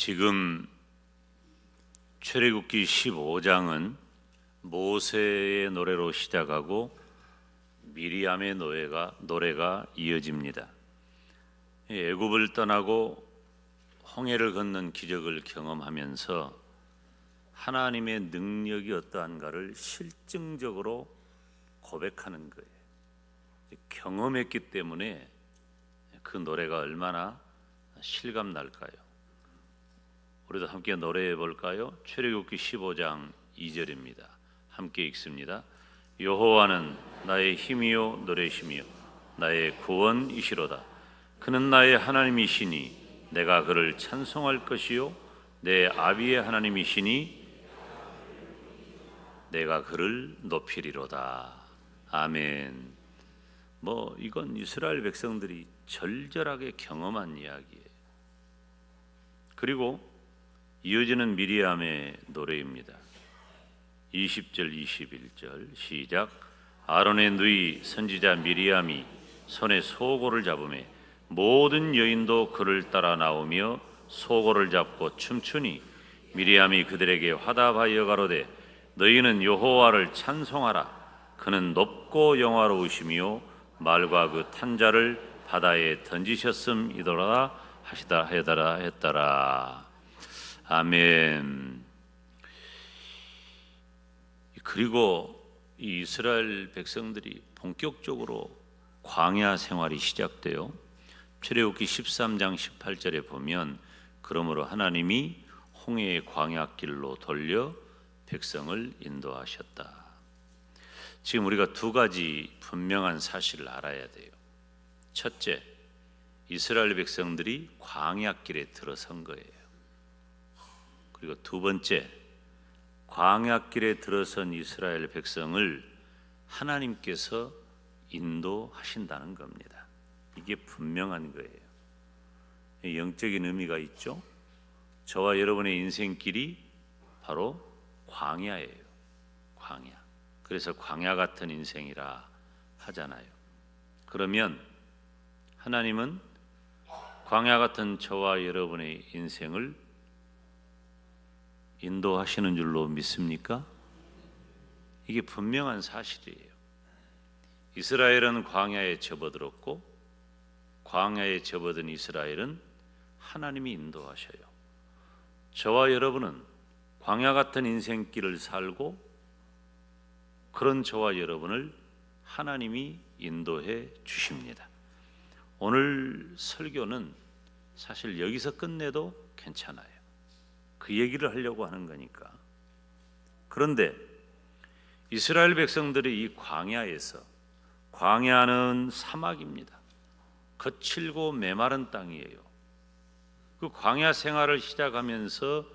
지금 출애굽기 15장은 모세의 노래로 시작하고 미리암의 노래가 이어집니다. 애굽을 떠나고 홍해를 건넌 기적을 경험하면서 하나님의 능력이 어떠한가를 실증적으로 고백하는 거예요. 경험했기 때문에 그 노래가 얼마나 실감 날까요? 우리도 함께 노래해 볼까요? 출애굽기 15장 2절입니다. 함께 읽습니다. 여호와는 나의 힘이요 노래시며 나의 구원이시로다. 그는 나의 하나님이시니 내가 그를 찬송할 것이요 내 아비의 하나님이시니 내가 그를 높이리로다. 아멘. 이건 이스라엘 백성들이 절절하게 경험한 이야기예요. 그리고 이어지는 미리암의 노래입니다. 20절 21절 시작. 아론의 누이 선지자 미리암이 손에 소고를 잡으매 모든 여인도 그를 따라 나오며 소고를 잡고 춤추니 미리암이 그들에게 화답하여 가로되 너희는 여호와를 찬송하라. 그는 높고 영화로우시며 말과 그 탄자를 바다에 던지셨음이더라 하시다 했더라. 아멘. 그리고 이 이스라엘 백성들이 본격적으로 광야 생활이 시작돼요. 출애굽기 13장 18절에 보면 그러므로 하나님이 홍해의 광야길로 돌려 백성을 인도하셨다. 지금 우리가 두 가지 분명한 사실을 알아야 돼요. 첫째, 이스라엘 백성들이 광야길에 들어선 거예요. 그리고 두 번째, 광야길에 들어선 이스라엘 백성을 하나님께서 인도하신다는 겁니다. 이게 분명한 거예요. 영적인 의미가 있죠. 저와 여러분의 인생길이 바로 광야예요. 광야. 그래서 광야 같은 인생이라 하잖아요. 그러면 하나님은 광야 같은 저와 여러분의 인생을 인도하시는 줄로 믿습니까? 이게 분명한 사실이에요. 이스라엘은 광야에 접어들었고 광야에 접어든 이스라엘은 하나님이 인도하셔요. 저와 여러분은 광야 같은 인생길을 살고 그런 저와 여러분을 하나님이 인도해 주십니다. 오늘 설교는 사실 여기서 끝내도 괜찮아요. 그 얘기를 하려고 하는 거니까. 그런데 이스라엘 백성들이 이 광야에서, 광야는 사막입니다. 거칠고 메마른 땅이에요. 그 광야 생활을 시작하면서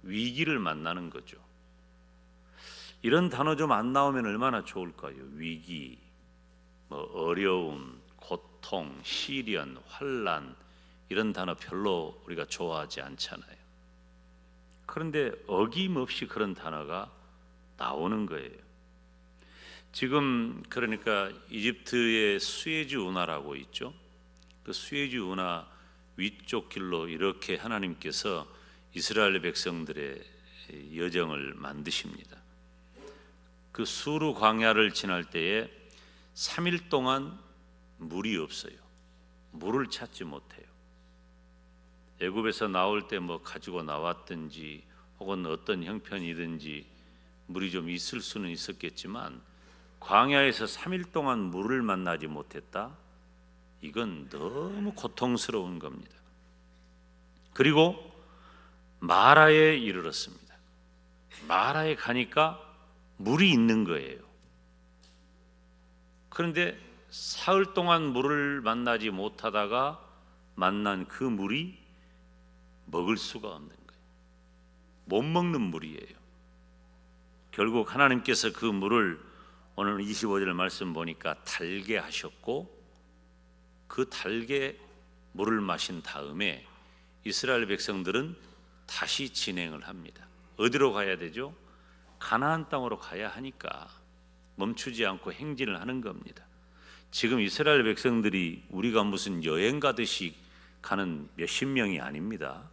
위기를 만나는 거죠. 이런 단어 좀 안 나오면 얼마나 좋을까요? 위기, 어려움, 고통, 시련, 환난, 이런 단어 별로 우리가 좋아하지 않잖아요. 그런데 어김없이 그런 단어가 나오는 거예요. 지금 그러니까 이집트의 수에즈 운하라고 있죠. 그 수에즈 운하 위쪽 길로 이렇게 하나님께서 이스라엘 백성들의 여정을 만드십니다. 그 수르 광야를 지날 때에 3일 동안 물이 없어요. 물을 찾지 못해요. 애굽에서 나올 때 가지고 나왔든지 혹은 어떤 형편이든지 물이 좀 있을 수는 있었겠지만 광야에서 3일 동안 물을 만나지 못했다. 이건 너무 고통스러운 겁니다. 그리고 마라에 이르렀습니다. 마라에 가니까 물이 있는 거예요. 그런데 사흘 동안 물을 만나지 못하다가 만난 그 물이 먹을 수가 없는 거예요. 못 먹는 물이에요. 결국 하나님께서 그 물을 오늘 25절 말씀 보니까 달게 하셨고 그 달게 물을 마신 다음에 이스라엘 백성들은 다시 진행을 합니다. 어디로 가야 되죠? 가나안 땅으로 가야 하니까 멈추지 않고 행진을 하는 겁니다. 지금 이스라엘 백성들이 우리가 무슨 여행 가듯이 가는 몇십 명이 아닙니다.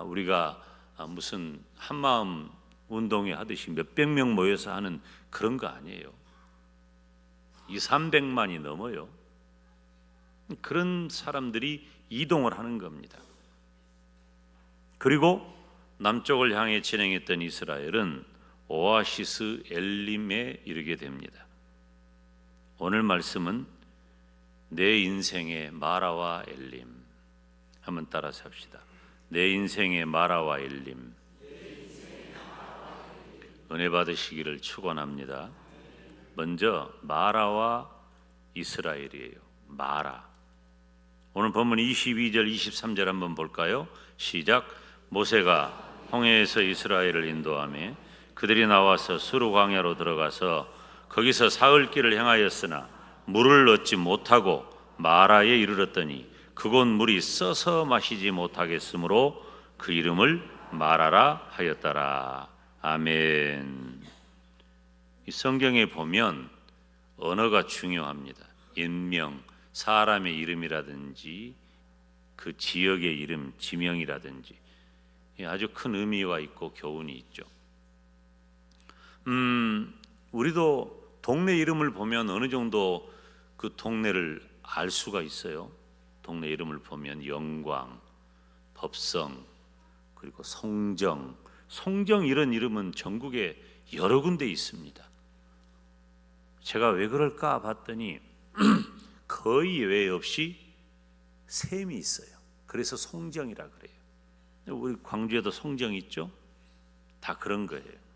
우리가 무슨 한마음 운동회 하듯이 몇백 명 모여서 하는 그런 거 아니에요. 200~300만이 넘어요. 그런 사람들이 이동을 하는 겁니다. 그리고 남쪽을 향해 진행했던 이스라엘은 오아시스 엘림에 이르게 됩니다. 오늘 말씀은 내 인생의 마라와 엘림. 한번 따라서 합시다. 내 인생의 마라와 엘림. 은혜 받으시기를 축원합니다. 먼저 마라와 이스라엘이에요. 마라. 오늘 본문 22절 23절 한번 볼까요? 시작. 모세가 홍해에서 이스라엘을 인도하며 그들이 나와서 수르 광야로 들어가서 거기서 사흘 길을 행하였으나 물을 얻지 못하고 마라에 이르렀더니 그곳 물이 써서 마시지 못하겠으므로 그 이름을 마라라 하였더라. 아멘. 이 성경에 보면 언어가 중요합니다. 인명, 사람의 이름이라든지 그 지역의 이름, 지명이라든지 아주 큰 의미가 있고 교훈이 있죠. 우리도 동네 이름을 보면 어느 정도 그 동네를 알 수가 있어요. 동네 이름을 보면 영광, 법성, 그리고 송정 이런 이름은 전국에 여러 군데 있습니다. 제가 왜 그럴까 봤더니 거의 예외 없이 셈이 있어요. 그래서 송정이라 그래요. 우리 광주에도 송정 있죠? 다 그런 거예요.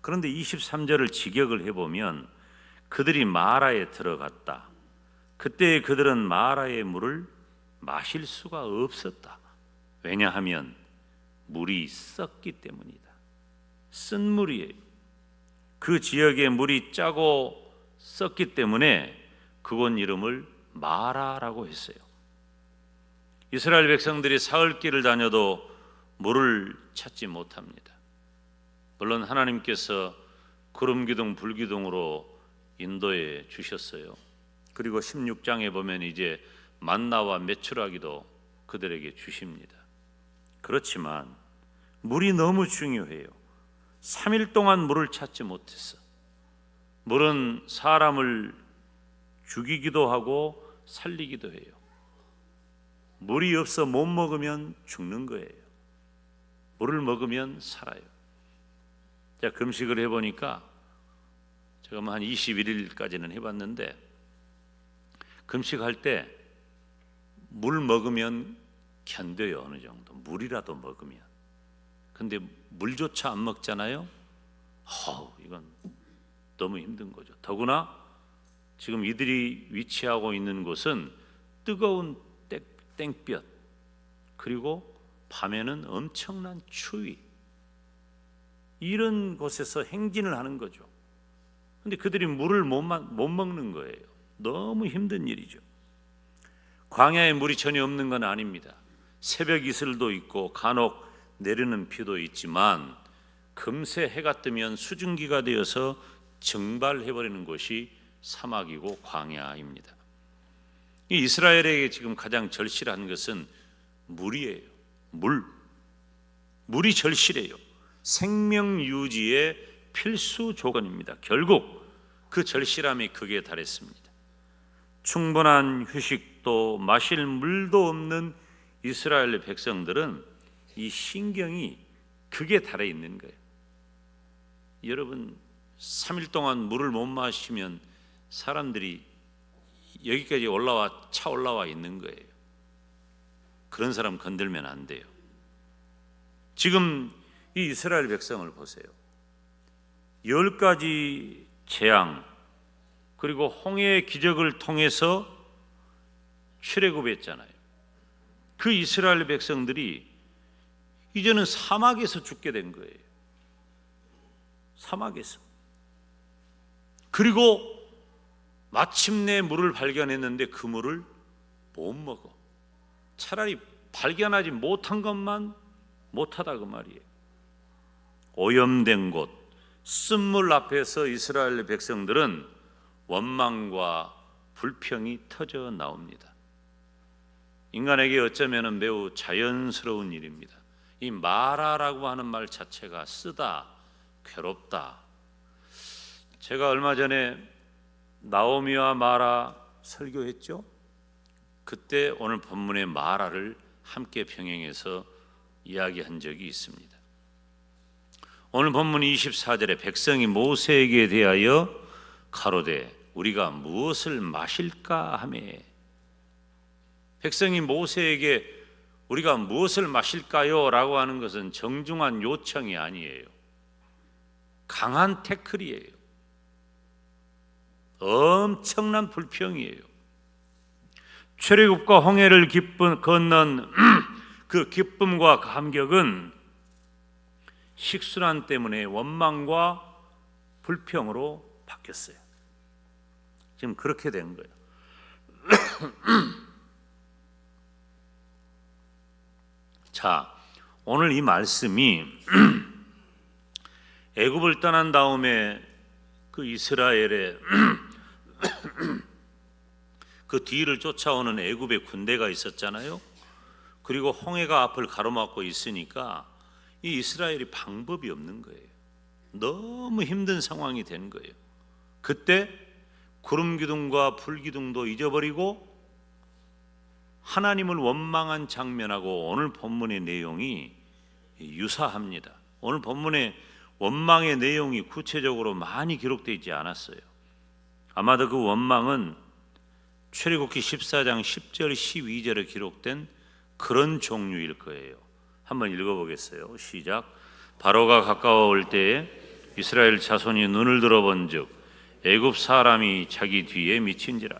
그런데 23절을 직역을 해보면 그들이 마라에 들어갔다. 그때 그들은 마라의 물을 마실 수가 없었다. 왜냐하면 물이 썩기 때문이다. 쓴 물이에요. 그 지역의 물이 짜고 썩기 때문에 그곳 이름을 마라라고 했어요. 이스라엘 백성들이 사흘 길을 다녀도 물을 찾지 못합니다. 물론 하나님께서 구름 기둥 불 기둥으로 인도해 주셨어요. 그리고 16장에 보면 이제 만나와 메추라기도 그들에게 주십니다. 그렇지만 물이 너무 중요해요. 3일 동안 물을 찾지 못했어. 물은 사람을 죽이기도 하고 살리기도 해요. 물이 없어 못 먹으면 죽는 거예요. 물을 먹으면 살아요. 자, 금식을 해보니까 제가 한 21일까지는 해봤는데 금식할 때 물 먹으면 견뎌요. 어느 정도 물이라도 먹으면. 근데 물조차 안 먹잖아요. 이건 너무 힘든 거죠. 더구나 지금 이들이 위치하고 있는 곳은 뜨거운 땡볕, 그리고 밤에는 엄청난 추위, 이런 곳에서 행진을 하는 거죠. 근데 그들이 물을 못 먹는 거예요. 너무 힘든 일이죠. 광야에 물이 전혀 없는 건 아닙니다. 새벽 이슬도 있고 간혹 내리는 비도 있지만 금세 해가 뜨면 수증기가 되어서 증발해버리는 곳이 사막이고 광야입니다. 이 이스라엘에게 지금 가장 절실한 것은 물이에요. 물이 절실해요. 생명 유지의 필수 조건입니다. 결국 그 절실함이 극에 달했습니다. 충분한 휴식도 마실 물도 없는 이스라엘 백성들은 이 신경이 극에 달해 있는 거예요. 여러분 3일 동안 물을 못 마시면 사람들이 여기까지 차 올라와 있는 거예요. 그런 사람 건들면 안 돼요. 지금 이 이스라엘 백성을 보세요. 10가지 재앙, 그리고 홍해의 기적을 통해서 출애굽했잖아요. 그 이스라엘 백성들이 이제는 사막에서 죽게 된 거예요. 사막에서. 그리고 마침내 물을 발견했는데 그 물을 못 먹어. 차라리 발견하지 못한 것만 못하다 그 말이에요. 오염된 곳, 쓴물 앞에서 이스라엘 백성들은 원망과 불평이 터져 나옵니다. 인간에게 어쩌면 매우 자연스러운 일입니다. 이 마라라고 하는 말 자체가 쓰다, 괴롭다. 제가 얼마 전에 나오미와 마라 설교했죠. 그때 오늘 본문의 마라를 함께 병행해서 이야기한 적이 있습니다. 오늘 본문 24절에 백성이 모세에게 대하여 가로되 우리가 무엇을 마실까 하매, 백성이 모세에게 우리가 무엇을 마실까요? 라고 하는 것은 정중한 요청이 아니에요. 강한 태클이에요. 엄청난 불평이에요. 출애굽과 홍해를 건넌 그 기쁨과 감격은 식순환 때문에 원망과 불평으로 바뀌었어요. 지금 그렇게 된 거예요. 자, 오늘 이 말씀이 애굽을 떠난 다음에 그 이스라엘의 그 뒤를 쫓아오는 애굽의 군대가 있었잖아요. 그리고 홍해가 앞을 가로막고 있으니까 이 이스라엘이 방법이 없는 거예요. 너무 힘든 상황이 된 거예요. 그때 구름 기둥과 불 기둥도 잊어버리고 하나님을 원망한 장면하고 오늘 본문의 내용이 유사합니다. 오늘 본문의 원망의 내용이 구체적으로 많이 기록되어 있지 않았어요. 아마도 그 원망은 출애굽기 14장 10절 12절에 기록된 그런 종류일 거예요. 한번 읽어보겠어요. 시작. 바로가 가까워올 때에 이스라엘 자손이 눈을 들어본즉 애굽 사람이 자기 뒤에 미친지라.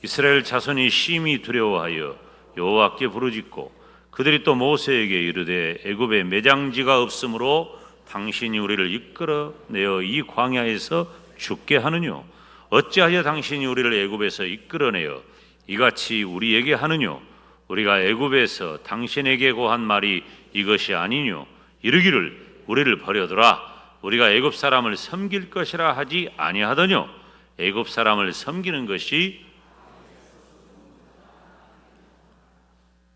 이스라엘 자손이 심히 두려워하여 여호와께 부르짖고 그들이 또 모세에게 이르되 애굽에 매장지가 없으므로 당신이 우리를 이끌어내어 이 광야에서 죽게 하느뇨? 어찌하여 당신이 우리를 애굽에서 이끌어내어 이같이 우리에게 하느뇨? 우리가 애굽에서 당신에게 고한 말이 이것이 아니뇨? 이르기를 우리를 버려두라. 우리가 애굽 사람을 섬길 것이라 하지 아니하더뇨? 애굽 사람을 섬기는 것이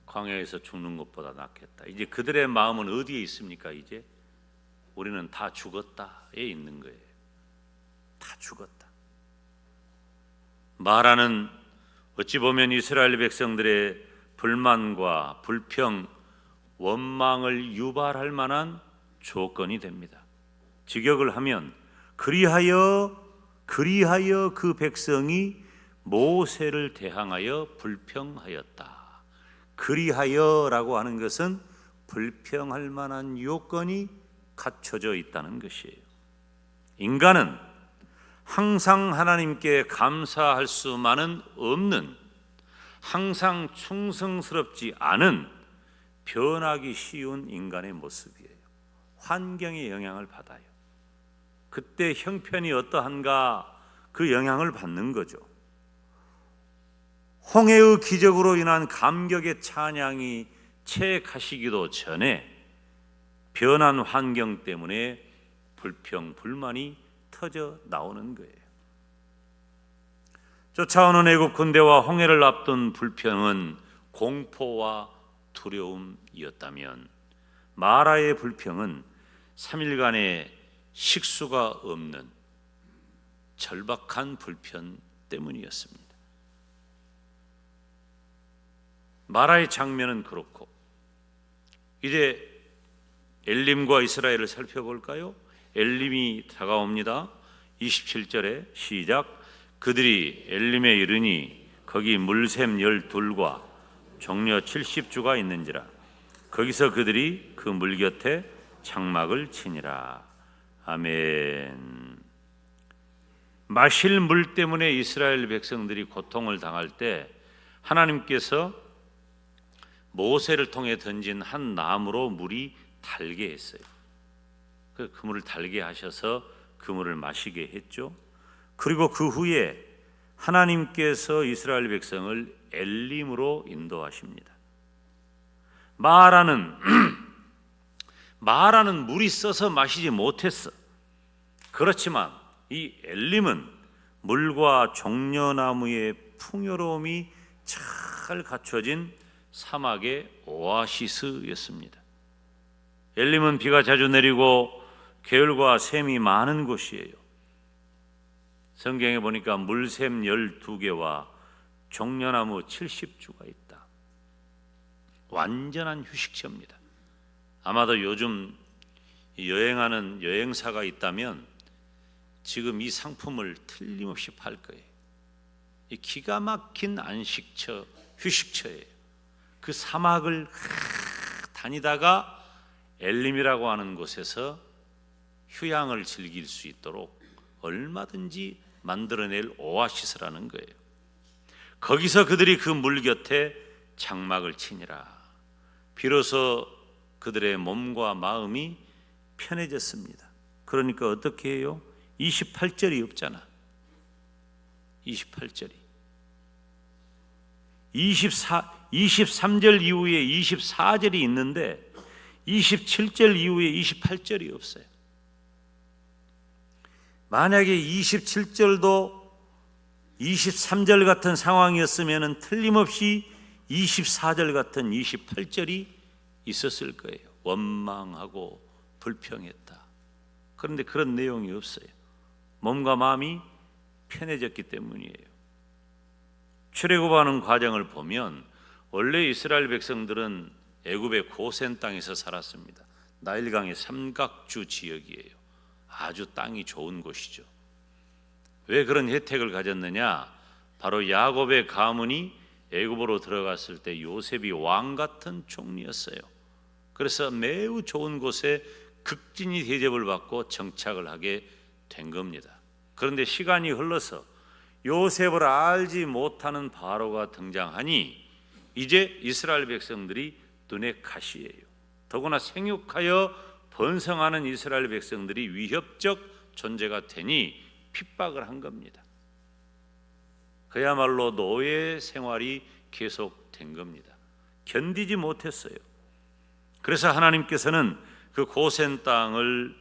광야에서 죽는 것보다 낫겠다. 이제 그들의 마음은 어디에 있습니까? 이제 우리는 다 죽었다에 있는 거예요. 다 죽었다. 마라는 어찌 보면 이스라엘 백성들의 불만과 불평, 원망을 유발할 만한 조건이 됩니다. 직역을 하면 그리하여 그 백성이 모세를 대항하여 불평하였다. 그리하여라고 하는 것은 불평할 만한 요건이 갖춰져 있다는 것이에요. 인간은 항상 하나님께 감사할 수만은 없는, 항상 충성스럽지 않은 변하기 쉬운 인간의 모습이에요. 환경의 영향을 받아요. 그때 형편이 어떠한가 그 영향을 받는 거죠. 홍해의 기적으로 인한 감격의 찬양이 채 가시기도 전에 변한 환경 때문에 불평, 불만이 터져 나오는 거예요. 쫓아오는 애굽 군대와 홍해를 앞둔 불평은 공포와 두려움이었다면 마라의 불평은 3일간의 식수가 없는 절박한 불편 때문이었습니다. 마라의 장면은 그렇고 이제 엘림과 이스라엘을 살펴볼까요? 엘림이 다가옵니다. 27절에 시작. 그들이 엘림에 이르니 거기 물샘 12과 종려 70주가 있는지라. 거기서 그들이 그 물 곁에 장막을 치니라. 아멘. 마실 물 때문에 이스라엘 백성들이 고통을 당할 때 하나님께서 모세를 통해 던진 한 나무로 물이 달게 했어요. 그 물을 달게 하셔서 그 물을 마시게 했죠. 그리고 그 후에 하나님께서 이스라엘 백성을 엘림으로 인도하십니다. 마라는 물이 써서 마시지 못했어. 그렇지만 이 엘림은 물과 종려나무의 풍요로움이 잘 갖춰진 사막의 오아시스였습니다. 엘림은 비가 자주 내리고 개울과 샘이 많은 곳이에요. 성경에 보니까 물샘 12개와 종려나무 70주가 있다. 완전한 휴식처입니다. 아마도 요즘 여행하는 여행사가 있다면 지금 이 상품을 틀림없이 팔 거예요. 이 기가 막힌 안식처, 휴식처예요. 그 사막을 다니다가 엘림이라고 하는 곳에서 휴양을 즐길 수 있도록 얼마든지 만들어낼 오아시스라는 거예요. 거기서 그들이 그 물 곁에 장막을 치니라. 비로소 그들의 몸과 마음이 편해졌습니다. 그러니까 어떻게 해요? 28절이 없잖아. 28절이 23절 이후에 24절이 있는데 27절 이후에 28절이 없어요. 만약에 27절도 23절 같은 상황이었으면 틀림없이 24절 같은 28절이 있었을 거예요. 원망하고 불평했다. 그런데 그런 내용이 없어요. 몸과 마음이 편해졌기 때문이에요. 출애굽하는 과정을 보면 원래 이스라엘 백성들은 애굽의 고센 땅에서 살았습니다. 나일강의 삼각주 지역이에요. 아주 땅이 좋은 곳이죠. 왜 그런 혜택을 가졌느냐? 바로 야곱의 가문이 애굽으로 들어갔을 때 요셉이 왕 같은 총리였어요. 그래서 매우 좋은 곳에 극진히 대접을 받고 정착을 하게 된 겁니다. 그런데 시간이 흘러서 요셉을 알지 못하는 바로가 등장하니 이제 이스라엘 백성들이 눈에 가시예요. 더구나 생육하여 번성하는 이스라엘 백성들이 위협적 존재가 되니 핍박을 한 겁니다. 그야말로 노예 생활이 계속된 겁니다. 견디지 못했어요. 그래서 하나님께서는 그 고센 땅을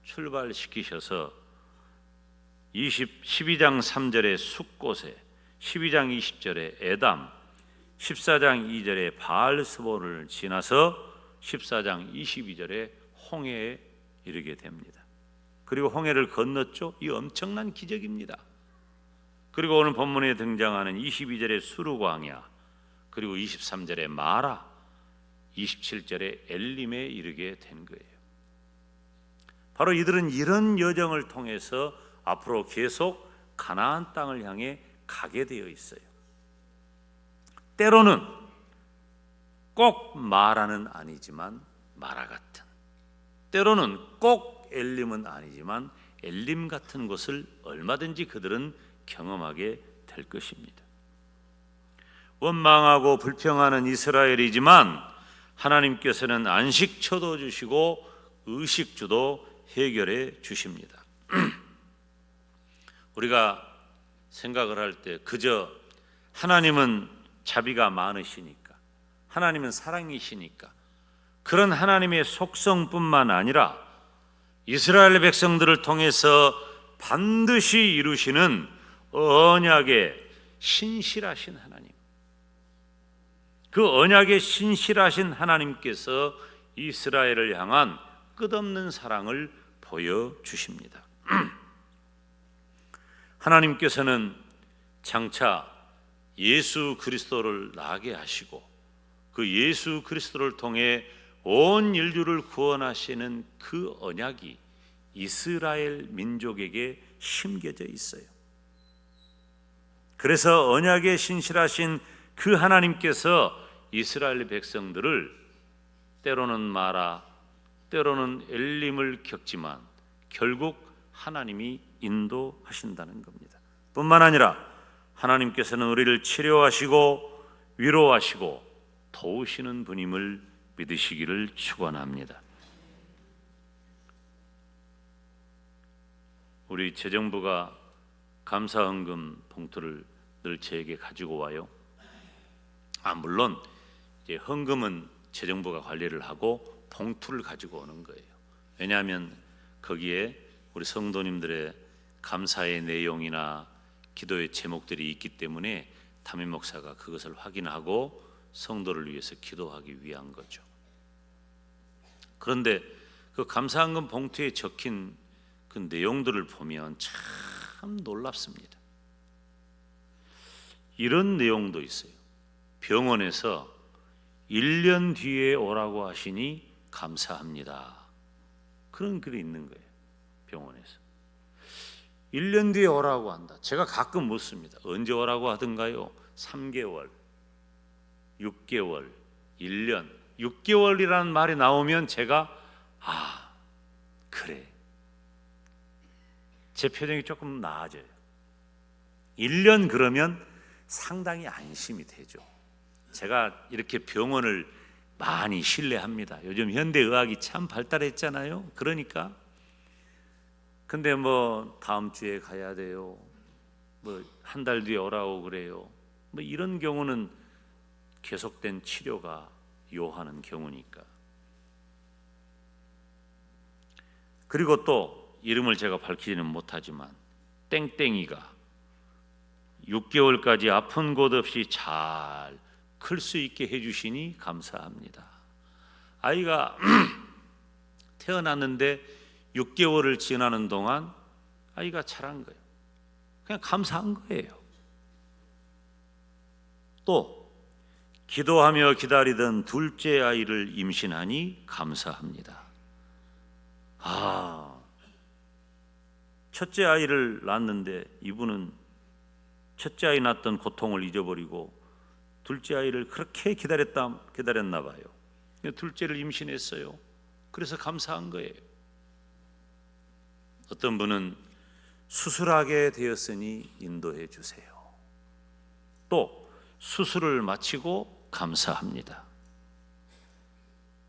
출발시키셔서 12장 3절에 숫곳에, 12장 20절에 에담, 14장 2절에 바알스본을 지나서 14장 22절에 홍해에 이르게 됩니다. 그리고 홍해를 건넜죠. 이 엄청난 기적입니다. 그리고 오늘 본문에 등장하는 22절의 수르광야, 그리고 23절의 마라, 27절의 엘림에 이르게 된 거예요. 바로 이들은 이런 여정을 통해서 앞으로 계속 가나안 땅을 향해 가게 되어 있어요. 때로는 꼭 마라는 아니지만 마라 같은, 때로는 꼭 엘림은 아니지만 엘림 같은 곳을 얼마든지 그들은 경험하게 될 것입니다. 원망하고 불평하는 이스라엘이지만 하나님께서는 안식처도 주시고 의식주도 해결해 주십니다. 우리가 생각을 할 때 그저 하나님은 자비가 많으시니까, 하나님은 사랑이시니까, 그런 하나님의 속성뿐만 아니라 이스라엘 백성들을 통해서 반드시 이루시는 언약의 신실하신 하나님, 그 언약의 신실하신 하나님께서 이스라엘을 향한 끝없는 사랑을 보여주십니다. 하나님께서는 장차 예수 그리스도를 나게 하시고 그 예수 그리스도를 통해 온 인류를 구원하시는 그 언약이 이스라엘 민족에게 심겨져 있어요. 그래서 언약에 신실하신 그 하나님께서 이스라엘 백성들을 때로는 마라, 때로는 엘림을 겪지만 결국 하나님이 인도하신다는 겁니다. 뿐만 아니라 하나님께서는 우리를 치료하시고 위로하시고 도우시는 분임을 믿으시기를 축원합니다. 우리 재정부가 감사헌금 봉투를 늘 저에게 가지고 와요. 물론 이제 헌금은 재정부가 관리를 하고 봉투를 가지고 오는 거예요. 왜냐하면 거기에 우리 성도님들의 감사의 내용이나 기도의 제목들이 있기 때문에 담임 목사가 그것을 확인하고 성도를 위해서 기도하기 위한 거죠. 그런데 그 감사한금 봉투에 적힌 그 내용들을 보면 참 놀랍습니다. 이런 내용도 있어요. 병원에서 1년 뒤에 오라고 하시니 감사합니다. 그런 글이 있는 거예요. 병원에서 1년 뒤에 오라고 한다. 제가 가끔 묻습니다. 언제 오라고 하던가요? 3개월, 6개월, 1년, 6개월이라는 말이 나오면 제가 그래, 제 표정이 조금 나아져요. 1년 그러면 상당히 안심이 되죠. 제가 이렇게 병원을 많이 신뢰합니다. 요즘 현대의학이 참 발달했잖아요. 그러니까 근데 뭐 다음 주에 가야 돼요, 뭐 한 달 뒤에 오라고 그래요, 뭐 이런 경우는 계속된 치료가 요하는 경우니까. 그리고 또 이름을 제가 밝히지는 못하지만 땡땡이가 6개월까지 아픈 곳 없이 잘 클 수 있게 해주시니 감사합니다. 아이가 태어났는데 6개월을 지나는 동안 아이가 자란 거예요. 그냥 감사한 거예요. 또 기도하며 기다리던 둘째 아이를 임신하니 감사합니다. 첫째 아이를 낳았는데 이분은 첫째 아이 낳았던 고통을 잊어버리고 둘째 아이를 그렇게 기다렸나 봐요. 둘째를 임신했어요. 그래서 감사한 거예요. 어떤 분은 수술하게 되었으니 인도해 주세요. 또 수술을 마치고 감사합니다.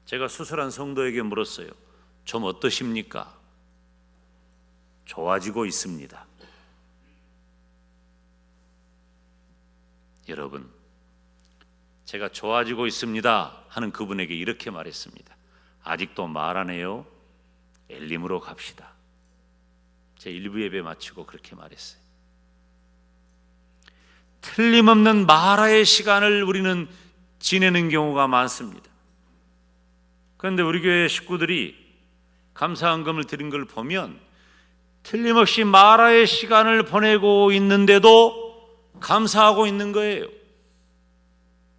제가 수술한 성도에게 물었어요. 좀 어떠십니까? 좋아지고 있습니다. 여러분, 제가 좋아지고 있습니다 하는 그분에게 이렇게 말했습니다. 아직도 말 안 해요? 엘림으로 갑시다. 제 1부 예배 마치고 그렇게 말했어요. 틀림없는 마라의 시간을 우리는 지내는 경우가 많습니다. 그런데 우리 교회 식구들이 감사한금을 드린 걸 보면 틀림없이 마라의 시간을 보내고 있는데도 감사하고 있는 거예요.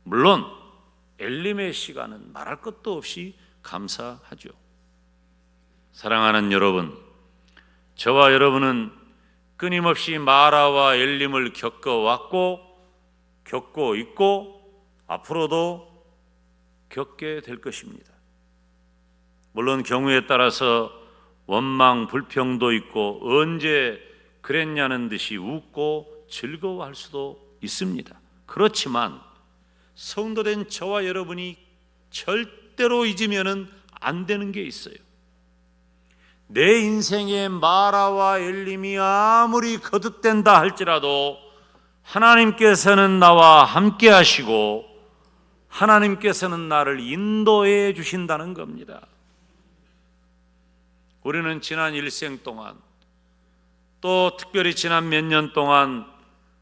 물론 엘림의 시간은 말할 것도 없이 감사하죠. 사랑하는 여러분, 저와 여러분은 끊임없이 마라와 엘림을 겪어왔고 겪고 있고 앞으로도 겪게 될 것입니다. 물론 경우에 따라서 원망, 불평도 있고 언제 그랬냐는 듯이 웃고 즐거워할 수도 있습니다. 그렇지만 성도된 저와 여러분이 절대로 잊으면 안 되는 게 있어요. 내 인생의 마라와 엘림이 아무리 거듭된다 할지라도 하나님께서는 나와 함께 하시고 하나님께서는 나를 인도해 주신다는 겁니다. 우리는 지난 일생 동안 또 특별히 지난 몇 년 동안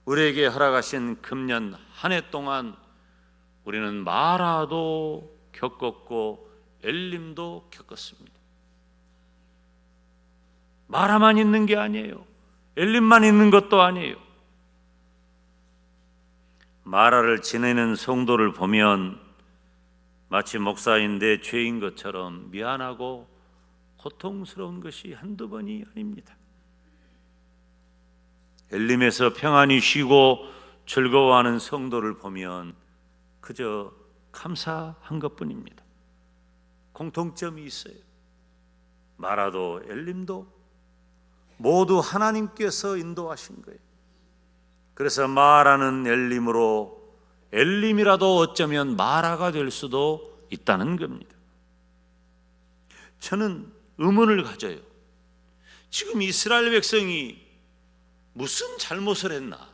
우리에게 허락하신 금년 한 해 동안 우리는 마라도 겪었고 엘림도 겪었습니다. 마라만 있는 게 아니에요. 엘림만 있는 것도 아니에요. 마라를 지내는 성도를 보면 마치 목사인데 죄인 것처럼 미안하고 고통스러운 것이 한두 번이 아닙니다. 엘림에서 평안히 쉬고 즐거워하는 성도를 보면 그저 감사한 것뿐입니다. 공통점이 있어요. 마라도 엘림도 모두 하나님께서 인도하신 거예요. 그래서 마라는 엘림으로 엘림이라도 어쩌면 마라가 될 수도 있다는 겁니다. 저는 의문을 가져요. 지금 이스라엘 백성이 무슨 잘못을 했나?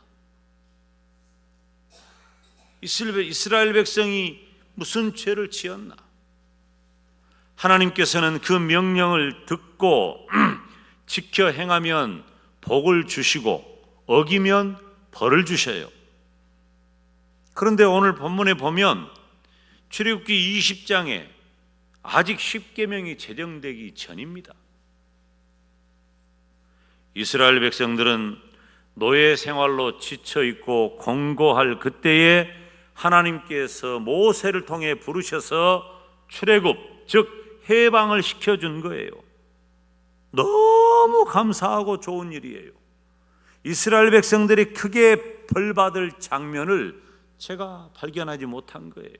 이스라엘 백성이 무슨 죄를 지었나? 하나님께서는 그 명령을 듣고 지켜 행하면 복을 주시고 어기면 벌을 주셔요. 그런데 오늘 본문에 보면 출애굽기 20장에 아직 십계명이 제정되기 전입니다. 이스라엘 백성들은 노예 생활로 지쳐 있고 공고할 그때에 하나님께서 모세를 통해 부르셔서 출애굽, 즉 해방을 시켜준 거예요. 너무 감사하고 좋은 일이에요. 이스라엘 백성들이 크게 벌받을 장면을 제가 발견하지 못한 거예요.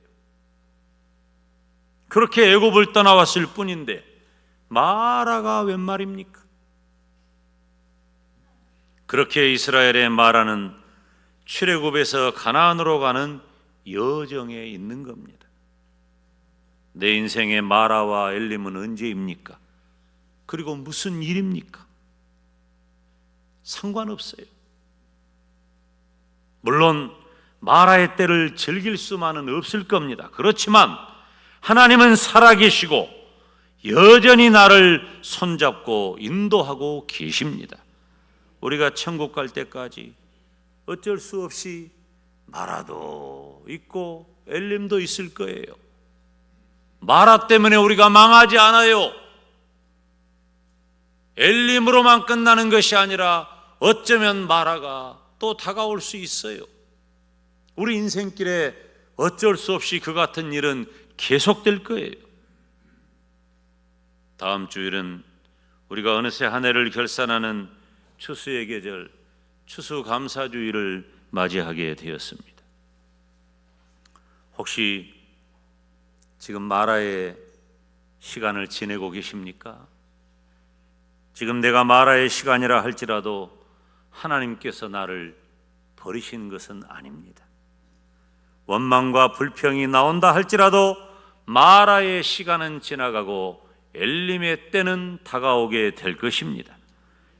그렇게 애굽을 떠나왔을 뿐인데 마라가 웬 말입니까? 그렇게 이스라엘의 마라는 출애굽에서 가나안으로 가는 여정에 있는 겁니다. 내 인생의 마라와 엘림은 언제입니까? 그리고 무슨 일입니까? 상관없어요. 물론 마라의 때를 즐길 수만은 없을 겁니다. 그렇지만 하나님은 살아계시고 여전히 나를 손잡고 인도하고 계십니다. 우리가 천국 갈 때까지 어쩔 수 없이 마라도 있고 엘림도 있을 거예요. 마라 때문에 우리가 망하지 않아요. 엘림으로만 끝나는 것이 아니라 어쩌면 마라가 또 다가올 수 있어요. 우리 인생길에 어쩔 수 없이 그 같은 일은 계속될 거예요. 다음 주일은 우리가 어느새 한 해를 결산하는 추수의 계절, 추수감사주일을 맞이하게 되었습니다. 혹시 지금 마라의 시간을 지내고 계십니까? 지금 내가 마라의 시간이라 할지라도 하나님께서 나를 버리신 것은 아닙니다. 원망과 불평이 나온다 할지라도 마라의 시간은 지나가고 엘림의 때는 다가오게 될 것입니다.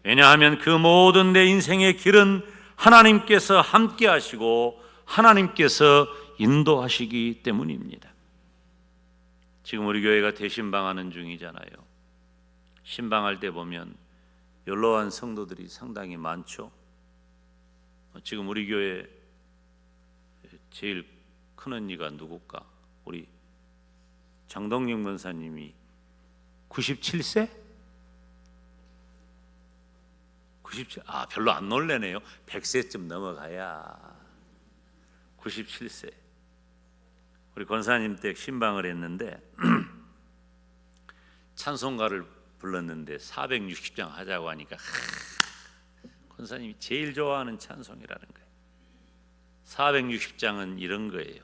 왜냐하면 그 모든 내 인생의 길은 하나님께서 함께 하시고 하나님께서 인도하시기 때문입니다. 지금 우리 교회가 대신방하는 중이잖아요. 신방할 때 보면 연로한 성도들이 상당히 많죠. 지금 우리 교회 제일 큰 언니가 누굴까? 우리 장동영 권사님이 97세? 97, 별로 안 놀래네요. 100세쯤 넘어가야 97세. 우리 권사님 댁 신방을 했는데 찬송가를 불렀는데 460장 하자고 하니까 권사님이 제일 좋아하는 찬송이라는 거예요. 460장은 이런 거예요.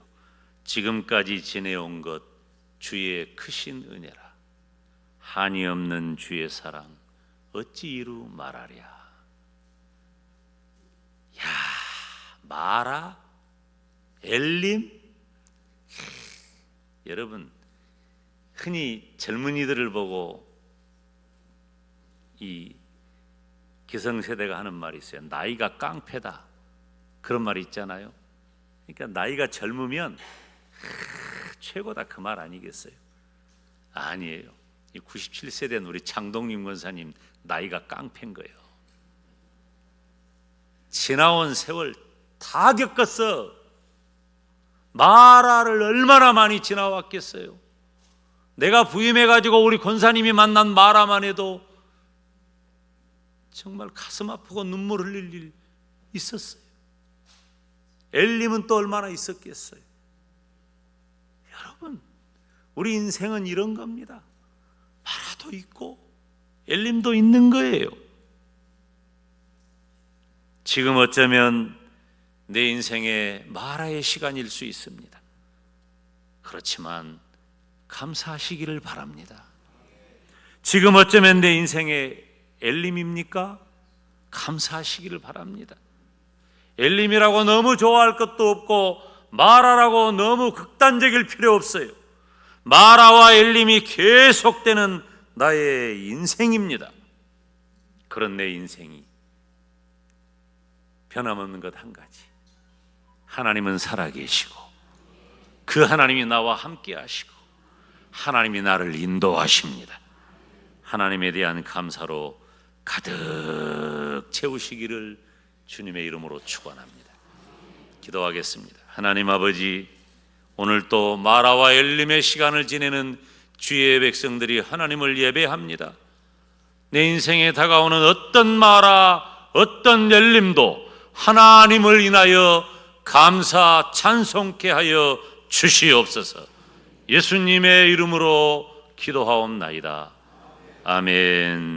지금까지 지내온 것 주의 크신 은혜라. 한이 없는 주의 사랑 어찌 이루 말하랴. 야, 마라, 엘림. 여러분, 흔히 젊은이들을 보고 이 기성세대가 하는 말이 있어요. 나이가 깡패다. 그런 말이 있잖아요. 그러니까 나이가 젊으면 최고다 그 말 아니겠어요? 아니에요. 이 97세 된 우리 장동림 권사님 나이가 깡패인 거예요. 지나온 세월 다 겪었어. 마라를 얼마나 많이 지나왔겠어요. 내가 부임해가지고 우리 권사님이 만난 마라만 해도 정말 가슴 아프고 눈물 흘릴 일 있었어요. 엘림은 또 얼마나 있었겠어요. 여러분, 우리 인생은 이런 겁니다. 마라도 있고 엘림도 있는 거예요. 지금 어쩌면 내 인생의 마라의 시간일 수 있습니다. 그렇지만 감사하시기를 바랍니다. 지금 어쩌면 내 인생의 엘림입니까? 감사하시기를 바랍니다. 엘림이라고 너무 좋아할 것도 없고 마라라고 너무 극단적일 필요 없어요. 마라와 엘림이 계속되는 나의 인생입니다. 그런 내 인생이 변함없는 것 한 가지, 하나님은 살아계시고 그 하나님이 나와 함께 하시고 하나님이 나를 인도하십니다. 하나님에 대한 감사로 가득 채우시기를 주님의 이름으로 축원합니다. 기도하겠습니다. 하나님 아버지, 오늘 또 마라와 엘림의 시간을 지내는 주의 백성들이 하나님을 예배합니다. 내 인생에 다가오는 어떤 마라, 어떤 열림도 하나님을 인하여 감사 찬송케 하여 주시옵소서. 예수님의 이름으로 기도하옵나이다. 아멘.